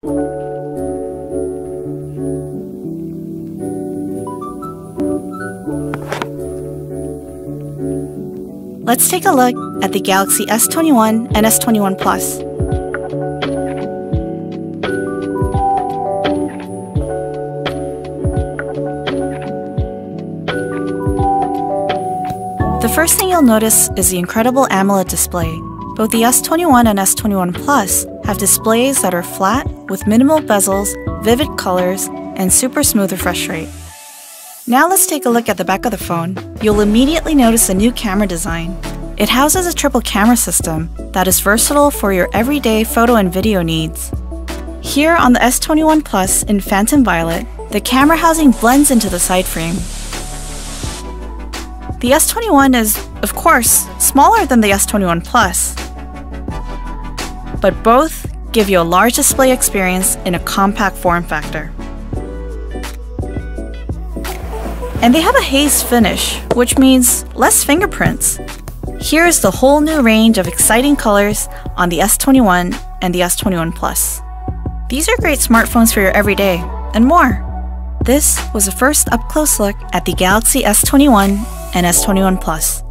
Let's take a look at the Galaxy S21 and S21 Plus. The first thing you'll notice is the incredible AMOLED display. Both the S21 and S21 Plus have displays that are flat with minimal bezels, vivid colors, and super smooth refresh rate. Now let's take a look at the back of the phone. You'll immediately notice a new camera design. It houses a triple camera system that is versatile for your everyday photo and video needs. Here on the S21 Plus in Phantom Violet, the camera housing blends into the side frame. The S21 is, of course, smaller than the S21 Plus, but both give you a large display experience in a compact form factor. And they have a haze finish, which means less fingerprints. Here's the whole new range of exciting colors on the S21 and the S21 Plus. These are great smartphones for your everyday, and more. This was a first up-close look at the Galaxy S21 and S21 Plus.